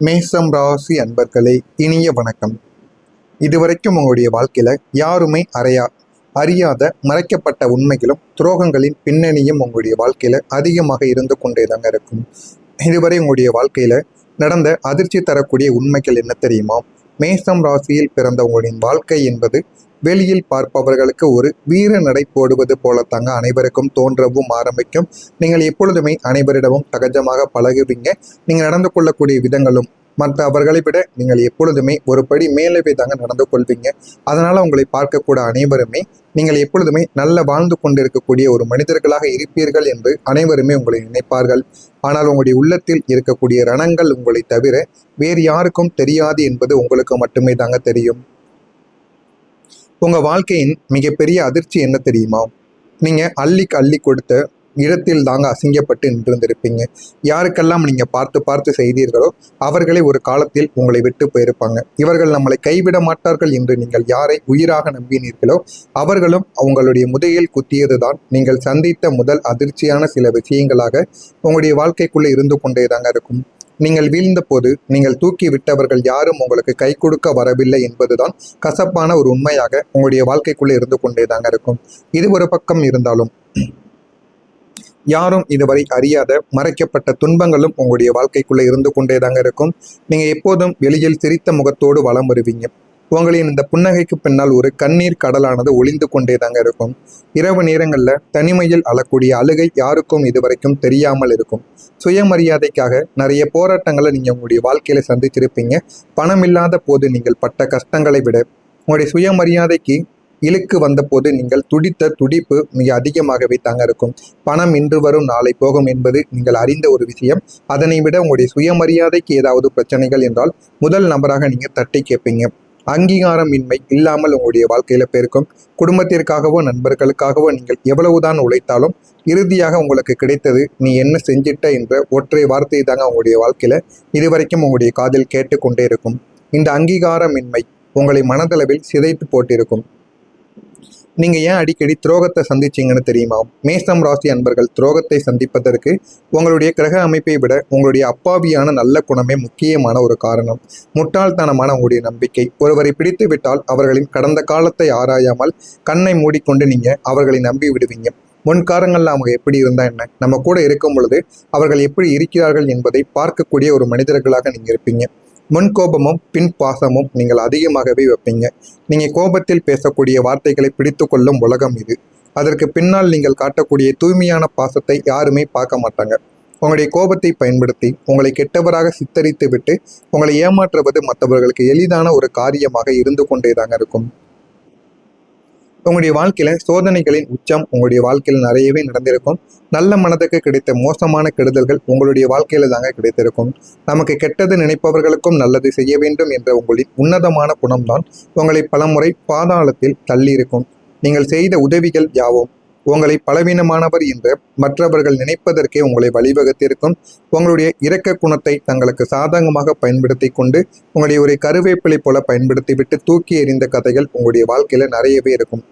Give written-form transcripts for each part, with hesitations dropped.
மேசம் ராசி அன்பர்களே, இனிய வணக்கம். இதுவரைக்கும் உங்களுடைய வாழ்க்கையில யாருமே அறியாத மறைக்கப்பட்ட உண்மைகளும் துரோகங்களின் பின்னணியும் உங்களுடைய வாழ்க்கையில அதிகமாக இருந்து கொண்டேதாங்க இருக்கும். இதுவரை உங்களுடைய வாழ்க்கையில நடந்த அதிர்ச்சி தரக்கூடிய உண்மைகள் என்ன தெரியுமா? மேசம் ராசியில் பிறந்த உங்களின் வாழ்க்கை என்பது வெளியில் பார்ப்பவர்களுக்கு ஒரு வீர நடை போடுவது போலத்தாங்க அனைவருக்கும் தோன்றவும் ஆரம்பிக்கும். நீங்கள் எப்பொழுதுமே அனைவரிடமும் சகஜமாக பழகுவீங்க. நீங்கள் நடந்து கொள்ளக்கூடிய விதங்களும் மற்ற அவர்களை விட நீங்கள் எப்பொழுதுமே ஒரு படி மேலவே தாங்க நடந்து கொள்வீங்க. அதனால உங்களை பார்க்கக்கூட அனைவருமே நீங்கள் எப்பொழுதுமே நல்ல வாழ்ந்து கொண்டிருக்கக்கூடிய ஒரு மனிதர்களாக இருப்பீர்கள் என்று அனைவருமே உங்களை நினைப்பார்கள். ஆனால் உங்களுடைய உள்ளத்தில் இருக்கக்கூடிய ரணங்கள் உங்களை தவிர வேறு யாருக்கும் தெரியாது என்பது உங்களுக்கு மட்டுமே தாங்க தெரியும். உங்கள் வாழ்க்கையின் மிகப்பெரிய அதிர்ச்சி என்ன தெரியுமா? நீங்கள் அள்ளி கொடுத்த இடத்தில் தாங்க அசிங்கப்பட்டு நின்றிருந்திருப்பீங்க. யாருக்கெல்லாம் நீங்கள் பார்த்து பார்த்து செய்தீர்களோ அவர்களே ஒரு காலத்தில் உங்களை விட்டு போயிருப்பாங்க. இவர்கள் நம்மளை கைவிட மாட்டார்கள் என்று நீங்கள் யாரை உயிராக நம்பினீர்களோ அவர்களும் அவங்களுடைய முதையில் குத்தியது தான் நீங்கள் சந்தித்த முதல் அதிர்ச்சியான சில விஷயங்களாக உங்களுடைய வாழ்க்கைக்குள்ளே இருந்து கொண்டே தாங்க இருக்கும். நீங்கள் வீழ்ந்த போது நீங்கள் தூக்கி விட்டவர்கள் யாரும் உங்களுக்கு கை கொடுக்க வரவில்லை என்பதுதான் கசப்பான ஒரு உண்மையாக உங்களுடைய வாழ்க்கைக்குள்ளே இருந்து கொண்டே தாங்க இருக்கும். இது ஒரு பக்கம் இருந்தாலும் யாரும் இதுவரை அறியாத மறைக்கப்பட்ட துன்பங்களும் உங்களுடைய வாழ்க்கைக்குள்ளே இருந்து கொண்டே தாங்க இருக்கும். நீங்கள் எப்போதும் வெளியில் சிரித்த முகத்தோடு வலம் வருவீங்க. உங்களின் இந்த புன்னகைக்கு பின்னால் ஒரு கண்ணீர் கடலானது ஒளிந்து கொண்டே தாங்க இருக்கும். இரவு நேரங்களில் தனிமையில் அழக்கூடிய அழுகை யாருக்கும் இதுவரைக்கும் தெரியாமல் இருக்கும். சுயமரியாதைக்காக நிறைய போராட்டங்களை நீங்கள் உங்களுடைய வாழ்க்கையில சந்திச்சிருப்பீங்க. பணம் இல்லாத போது நீங்கள் பட்ட கஷ்டங்களை விட உங்களுடைய சுயமரியாதைக்கு இழுக்கு வந்தபோது நீங்கள் துடித்த துடிப்பு மிக அதிகமாகவே தாங்க இருக்கும். பணம் இன்று வரும் நாளை போகும் என்பது நீங்கள் அறிந்த ஒரு விஷயம். அதனை விட உங்களுடைய சுயமரியாதைக்கு ஏதாவது பிரச்சனைகள் என்றால் முதல் நபராக நீங்கள் தட்டி கேட்பீங்க. அங்கீகாரம் இன்மை இல்லாமல் உங்களுடைய வாழ்க்கையில பேருக்கும். குடும்பத்திற்காகவோ நண்பர்களுக்காகவோ நீங்கள் எவ்வளவுதான் உழைத்தாலும் இறுதியாக உங்களுக்கு கிடைத்தது நீ என்ன செஞ்சிட்ட என்ற ஒற்றை வார்த்தை தாங்க உங்களுடைய வாழ்க்கையில இதுவரைக்கும் உங்களுடைய காதில் கேட்டுக்கொண்டே இருக்கும். இந்த அங்கீகாரமின்மை உங்களை மனதளவில் சிதைத்து போட்டிருக்கும். நீங்கள் ஏன் அடிக்கடி துரோகத்தை சந்திச்சிங்கன்னு தெரியுமா? மேசம் ராசி அன்பர்கள் துரோகத்தை சந்திப்பதற்கு உங்களுடைய கிரக அமைப்பை விட உங்களுடைய அப்பாவியான நல்ல குணமே முக்கியமான ஒரு காரணம். முட்டாள்தனமான உங்களுடைய நம்பிக்கை. ஒருவரை பிடித்து விட்டால் அவர்களின் கடந்த காலத்தை ஆராயாமல் கண்ணை மூடிக்கொண்டு நீங்கள் அவர்களை நம்பி விடுவீங்க. முன்காலங்களில் அவங்க எப்படி இருந்தா என்ன, நம்ம கூட இருக்கும் பொழுது அவர்கள் எப்படி இருக்கிறார்கள் என்பதை பார்க்கக்கூடிய ஒரு மனிதர்களாக நீங்கள் இருப்பீங்க. முன் கோபமும் பின் பாசமும் நீங்கள் அதிகமாகவே வைப்பீங்க. நீங்கள் கோபத்தில் பேசக்கூடிய வார்த்தைகளை பிடித்து கொள்ளும் உலகம் இது. அதற்கு பின்னால் நீங்கள் காட்டக்கூடிய தூய்மையான பாசத்தை யாருமே பார்க்க மாட்டாங்க. உங்களுடைய கோபத்தை பயன்படுத்தி உங்களை கெட்டவராக சித்தரித்து விட்டு உங்களை ஏமாற்றுவது மற்றவர்களுக்கு எளிதான ஒரு காரியமாக இருந்து கொண்டே தாங்க இருக்கும். உங்களுடைய வாழ்க்கையில சோதனைகளின் உச்சம் உங்களுடைய வாழ்க்கையில் நிறையவே நடந்திருக்கும். நல்ல மனதுக்கு கிடைத்த மோசமான கெடுதல்கள் உங்களுடைய வாழ்க்கையில தாங்க கிடைத்திருக்கும். நமக்கு கெட்டது நினைப்பவர்களுக்கும் நல்லது செய்ய வேண்டும் என்ற உங்களின் உன்னதமான குணம்தான் உங்களை பலமுறை பாதாளத்தில் தள்ளியிருக்கும். நீங்கள் செய்த உதவிகள் யாவும் உங்களை பலவீனமானவர் என்ற மற்றவர்கள் நினைப்பதற்கே உங்களை வழிவகுத்திருக்கும். உங்களுடைய இரக்க குணத்தை தங்களுக்கு சாதகமாக பயன்படுத்தி கொண்டு உங்களுடைய ஒரு கருவேப்பிலை போல பயன்படுத்திவிட்டு தூக்கி எறிந்த கதைகள் உங்களுடைய வாழ்க்கையில நிறையவே இருக்கும்.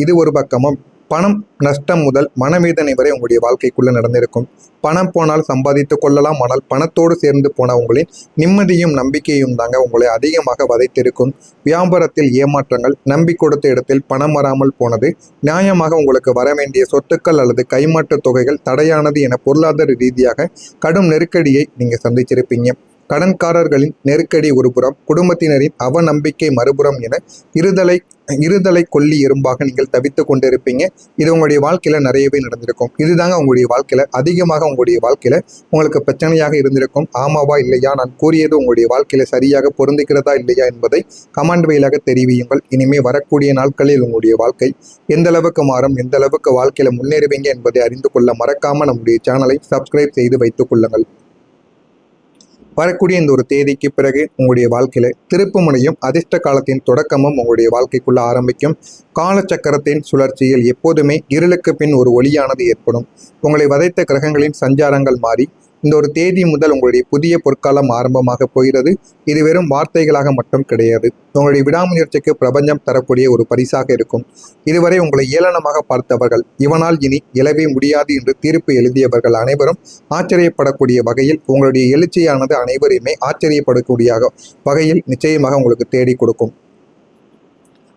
இது ஒரு பக்கமும் பணம் நஷ்டம் முதல் மனவேதனை வரை உங்களுடைய வாழ்க்கைக்குள்ள நடந்திருக்கும். பணம் போனால் சம்பாதித்து கொள்ளலாம், ஆனால் பணத்தோடு சேர்ந்து போன உங்களின் நிம்மதியும் நம்பிக்கையும் தாங்க உங்களை அதிகமாக வதைத்திருக்கும். வியாபாரத்தில் ஏமாற்றங்கள், நம்பி கொடுத்த இடத்தில் பணம் வராமல் போனது, நியாயமாக உங்களுக்கு வர வேண்டிய சொத்துக்கள் அல்லது கைமாற்று தொகைகள் தடையானது என பொருளாதார ரீதியாக கடும் நெருக்கடியை நீங்க சந்திச்சிருப்பீங்க. கடன்காரர்களின் நெருக்கடி ஒருபுறம், குடும்பத்தினரின் அவநம்பிக்கை மறுபுறம் என இருதலை கொல்லி எறும்பாக நீங்கள் தவித்து கொண்டிருப்பீங்க. இது உங்களுடைய வாழ்க்கையில நிறையவே நடந்திருக்கும். இதுதாங்க உங்களுடைய வாழ்க்கையில அதிகமாக உங்களுடைய வாழ்க்கையில உங்களுக்கு பிரச்சனையாக இருந்திருக்கும். ஆமாவா இல்லையா, நான் கூறியது உங்களுடைய வாழ்க்கையில சரியாக பொருந்துகிறதா இல்லையா என்பதை கமெண்ட் வழியாக தெரிவியுங்கள். இனிமே வரக்கூடிய நாட்களில் உங்களுடைய வாழ்க்கை எந்த அளவுக்கு மாறும், எந்த அளவுக்கு வாழ்க்கையில முன்னேறுவீங்க என்பதை அறிந்து கொள்ள மறக்காம நம்முடைய சேனலை சப்ஸ்கிரைப் செய்து வைத்துக் கொள்ளுங்கள். வரக்கூடிய இந்த ஒரு தேதிக்கு பிறகு உங்களுடைய வாழ்க்கையில திருப்பு முனையும் அதிர்ஷ்ட காலத்தின் தொடக்கமும் உங்களுடைய வாழ்க்கைக்குள்ள ஆரம்பிக்கும். காலச்சக்கரத்தின் சுழற்சியில் எப்போதுமே இருளுக்கு பின் ஒரு ஒளியானது ஏற்படும். உங்களை வதைத்த கிரகங்களின் சஞ்சாரங்கள் மாறி இந்த ஒரு தேதி முதல் உங்களுடைய புதிய பொற்காலம் ஆரம்பமாக போகிறது. இது வெறும் வார்த்தைகளாக மட்டும் கிடையாது. உங்களுடைய விடாமுயற்சிக்கு பிரபஞ்சம் தரக்கூடிய ஒரு பரிசாக இருக்கும். இதுவரை உங்களை ஏளனமாக பார்த்தவர்கள், இவனால் இனி எழவே முடியாது என்று தீர்ப்பு எழுதியவர்கள் அனைவரும் ஆச்சரியப்படக்கூடிய வகையில் உங்களுடைய எழுச்சியானது அனைவரையுமே ஆச்சரியப்படக்கூடிய வகையில் நிச்சயமாக உங்களுக்கு தேடி கொடுக்கும்.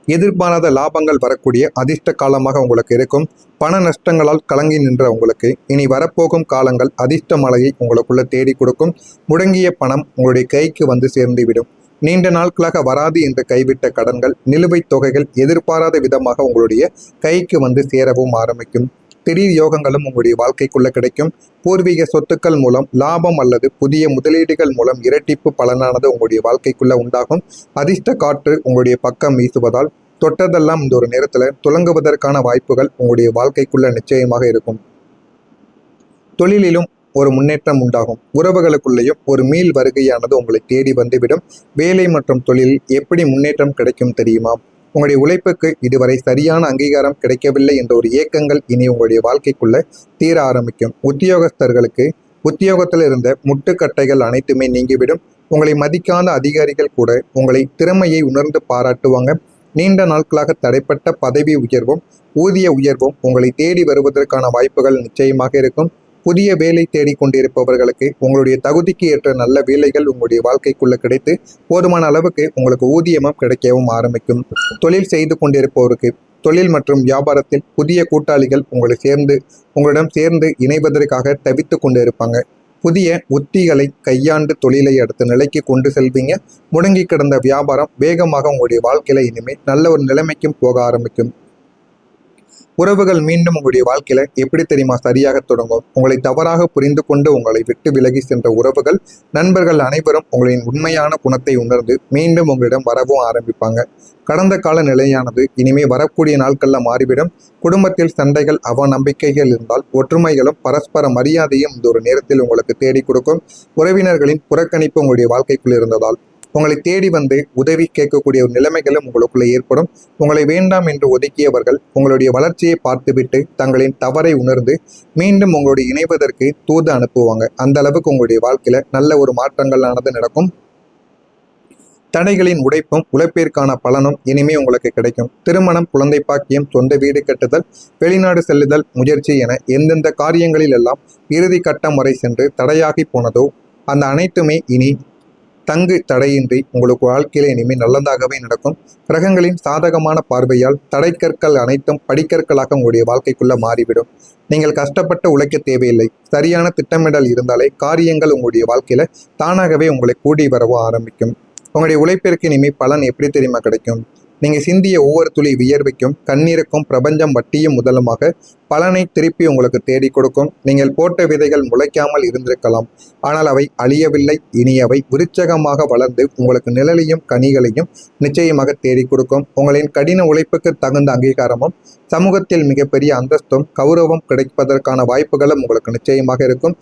எதிர்பாராத லாபங்கள் வரக்கூடிய அதிர்ஷ்ட காலமாக உங்களுக்கு இருக்கும். பண நஷ்டங்களால் கலங்கி நின்ற உங்களுக்கு இனி வரப்போகும் காலங்கள் அதிர்ஷ்ட மலையை உங்களுக்குள்ள தேடி கொடுக்கும். முடங்கிய பணம் உங்களுடைய கைக்கு வந்து சேர்ந்துவிடும். நீண்ட நாட்களாக வராது என்று கைவிட்ட கடன்கள், நிலுவைத் தொகைகள் எதிர்பாராத விதமாக உங்களுடைய கைக்கு வந்து சேரவும் ஆரம்பிக்கும். திடீர் யோகங்களும் உங்களுடைய வாழ்க்கைக்குள்ள கிடைக்கும். பூர்வீக சொத்துக்கள் மூலம் லாபம் அல்லது புதிய முதலீடுகள் மூலம் இரட்டிப்பு பலனானது உங்களுடைய வாழ்க்கைக்குள்ள உண்டாகும். அதிர்ஷ்ட காற்று உங்களுடைய பக்கம் வீசுவதால் தொட்டதெல்லாம் இந்த ஒரு நேரத்துல துலங்குவதற்கான வாய்ப்புகள் உங்களுடைய வாழ்க்கைக்குள்ள நிச்சயமாக இருக்கும். தொழிலிலும் ஒரு முன்னேற்றம் உண்டாகும். உறவுகளுக்குள்ளேயும் ஒரு மீள் வருகையானது உங்களை தேடி வந்துவிடும். வேலை மற்றும் தொழிலில் எப்படி முன்னேற்றம் கிடைக்கும் தெரியுமா? உங்களுடைய உழைப்புக்கு இதுவரை சரியான அங்கீகாரம் கிடைக்கவில்லை என்ற ஒரு ஏக்கங்கள் இனி உங்களுடைய வாழ்க்கைக்குள்ள தீர ஆரம்பிக்கும். உத்தியோகஸ்தர்களுக்கு உத்தியோகத்தில் இருந்த முட்டுக்கட்டைகள் அனைத்துமே நீங்கிவிடும். உங்களை மதிக்காத அதிகாரிகள் கூட உங்களை திறமையை உணர்ந்து பாராட்டுவாங்க. நீண்ட நாட்களாக தடைப்பட்ட பதவி உயர்வும் ஊதிய உயர்வும் உங்களை தேடி வருவதற்கான வாய்ப்புகள் நிச்சயமாக இருக்கும். புதிய வேலை தேடிக்கொண்டிருப்பவர்களுக்கு உங்களுடைய தகுதிக்கு ஏற்ற நல்ல வேலைகள் உங்களுடைய வாழ்க்கைக்குள்ள கிடைத்து போதுமான அளவுக்கு உங்களுக்கு ஊதியமும் கிடைக்கவும் ஆரம்பிக்கும். தொழில் செய்து கொண்டிருப்பவருக்கு தொழில் மற்றும் வியாபாரத்தில் புதிய கூட்டாளிகள் உங்களிடம் சேர்ந்து இணைவதற்காக தவித்து கொண்டு இருப்பாங்க. புதிய உத்திகளை கையாண்டு தொழிலை அடுத்த நிலைக்கு கொண்டு செல்வீங்க. முடங்கி கிடந்த வியாபாரம் வேகமாக உங்களுடைய வாழ்க்கையில இனிமேல் நல்ல ஒரு நிலைமைக்கும் போக ஆரம்பிக்கும். உறவுகள் மீண்டும் உங்களுடைய வாழ்க்கையில எப்படி தெரியுமா சரியாக தொடங்கும்? உங்களை தவறாக புரிந்து கொண்டு உங்களை விட்டு விலகி சென்ற உறவுகள், நண்பர்கள் அனைவரும் உங்களின் உண்மையான குணத்தை உணர்ந்து மீண்டும் உங்களிடம் வரவும் ஆரம்பிப்பாங்க. கடந்த கால நிலையானது இனிமே வரக்கூடிய நாட்கள்ல மாறிவிடும். குடும்பத்தில் சண்டைகள், அவநம்பிக்கைகள் இருந்தால் ஒற்றுமைகளும் பரஸ்பர மரியாதையும் இந்த ஒரு நேரத்தில் உங்களுக்கு தேடி கொடுக்கும். உறவினர்களின் புறக்கணிப்பு உங்களுடைய வாழ்க்கைக்குள் இருந்ததால் உங்களை தேடி வந்து உதவி கேட்கக்கூடிய ஒரு நிலைமைகளும் உங்களுக்குள்ள ஏற்படும். உங்களை வேண்டாம் என்று ஒதுக்கியவர்கள் உங்களுடைய வளர்ச்சியை பார்த்துவிட்டு தங்களின் தவறை உணர்ந்து மீண்டும் உங்களுடைய இணைவதற்கு தூது அனுப்புவாங்க. அந்த அளவுக்கு உங்களுடைய வாழ்க்கையில நல்ல ஒரு மாற்றங்களானது நடக்கும். தடைகளின் உடைப்பும் உழைப்பிற்கான பலனும் இனிமே உங்களுக்கு கிடைக்கும். திருமணம், குழந்தை பாக்கியம், சொந்த வீடு கட்டுதல், வெளிநாடு செல்லுதல் முயற்சி என எந்தெந்த காரியங்களில் எல்லாம் இறுதி கட்டம் வரை சென்று தடையாகி போனதோ அந்த அனைத்துமே இனி தங்கு தடையின்றி உங்களுக்கு வாழ்க்கையில இனிமேல் நல்லதாகவே நடக்கும். கிரகங்களின் சாதகமான பார்வையால் தடைக்கற்கள் அனைத்தும் படிக்கற்களாக உங்களுடைய வாழ்க்கைக்குள்ள மாறிவிடும். நீங்கள் கஷ்டப்பட்டு உழைக்க தேவையில்லை. சரியான திட்டமிடல் இருந்தாலே காரியங்கள் உங்களுடைய வாழ்க்கையில தானாகவே உங்களை கூடி வரவும் ஆரம்பிக்கும். உங்களுடைய உழைப்பிற்கு இனிமேல் பலன் எப்படி தெரியுமா கிடைக்கும்? நீங்கள் சிந்திய ஒவ்வொரு துளி வியர்வைக்கும் கண்ணீருக்கும் பிரபஞ்சம் வட்டியும் முதலுமாக பலனை திருப்பி உங்களுக்கு தேடி கொடுக்கும். நீங்கள் போட்ட விதைகள் முளைக்காமல் இருந்திருக்கலாம், ஆனால் அவை அழியவில்லை. இனி அவை விருட்சகமாக வளர்ந்து உங்களுக்கு நிழலையும் கனிகளையும் நிச்சயமாக தேடி கொடுக்கும். உங்களின் கடின உழைப்புக்கு தகுந்த அங்கீகாரமும் சமூகத்தில் மிகப்பெரிய அந்தஸ்தும் கௌரவம் கிடைப்பதற்கான வாய்ப்புகளும் உங்களுக்கு நிச்சயமாக இருக்கும்.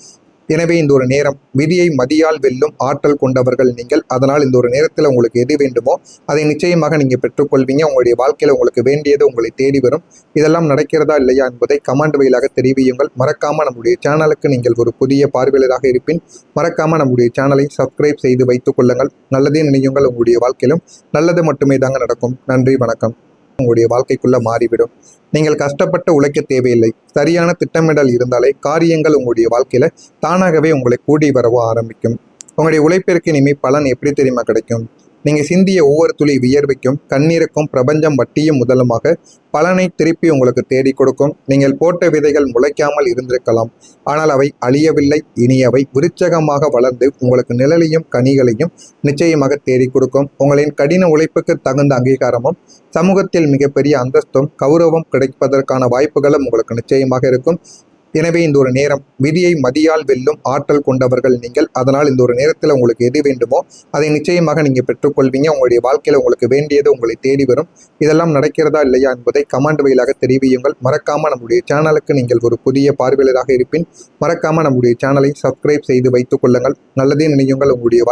எனவே இந்த ஒரு நேரம் விதியை மதியால் வெல்லும் ஆற்றல் கொண்டவர்கள் நீங்கள். அதனால் இந்த ஒரு நேரத்தில் உங்களுக்கு எது வேண்டுமோ அதை நிச்சயமாக நீங்கள் பெற்றுக்கொள்வீங்க. உங்களுடைய வாழ்க்கையில் உங்களுக்கு வேண்டியது உங்களை தேடி வரும். இதெல்லாம் நடக்கிறதா இல்லையா என்பதை கமெண்ட் வழியாக தெரிவியுங்கள். மறக்காம நம்முடைய சேனலுக்கு நீங்கள் ஒரு புதிய பார்வையாளராக இருப்பின் மறக்காம நம்முடைய சேனலை சப்ஸ்கிரைப் செய்து வைத்துக் கொள்ளுங்கள். நல்லதே நினையுங்கள். உங்களுடைய வாழ்க்கையிலும் நல்லது மட்டுமே தாங்க நடக்கும். நன்றி, வணக்கம். உங்களுடைய வாழ்க்கைக்குள்ள மாறிவிடும். நீங்கள் கஷ்டப்பட்டு உழைக்க தேவையில்லை. சரியான திட்டமிடல் இருந்தாலே காரியங்கள் உங்களுடைய வாழ்க்கையில தானாகவே உங்களை கூடி வரவும் ஆரம்பிக்கும். உங்களுடைய உழைப்பிற்கு இனிமேல் பலன் எப்படி தெரியுமா கிடைக்கும்? நீங்கள் சிந்திய ஒவ்வொரு துளி வியர்வைக்கும் கண்ணீருக்கும் பிரபஞ்சம் வட்டியும் முதலுமாக பலனை திருப்பி உங்களுக்கு தேடி கொடுக்கும். நீங்கள் போட்ட விதைகள் முளைக்காமல் இருந்திருக்கலாம், ஆனால் அவை அழியவில்லை. இனி அவை விருட்சகமாக வளர்ந்து உங்களுக்கு நிழலையும் கனிகளையும் நிச்சயமாக தேடி கொடுக்கும். உங்களின் கடின உழைப்புக்கு தகுந்த அங்கீகாரமும் சமூகத்தில் மிகப்பெரிய அந்தஸ்தும் கௌரவம் கிடைப்பதற்கான வாய்ப்புகளும் உங்களுக்கு நிச்சயமாக இருக்கும். எனவே இந்த ஒரு நேரம் விதியை மதியால் வெல்லும் ஆற்றல் கொண்டவர்கள் நீங்கள். அதனால் இந்த ஒரு நேரத்தில் உங்களுக்கு எது வேண்டுமோ அதை நிச்சயமாக நீங்கள் பெற்றுக்கொள்வீங்க. உங்களுடைய வாழ்க்கையில் உங்களுக்கு வேண்டியது உங்களை தேடி வரும். இதெல்லாம் நடக்கிறதா இல்லையா என்பதை கமெண்ட் வழியாக தெரிவியுங்கள். மறக்காம நம்முடைய சேனலுக்கு நீங்கள் ஒரு புதிய பார்வையாளராக இருப்பின் மறக்காம நம்முடைய சேனலை சப்ஸ்கிரைப் செய்து வைத்துக் கொள்ளுங்கள். நல்லதே நினையுங்கள். உங்களுடைய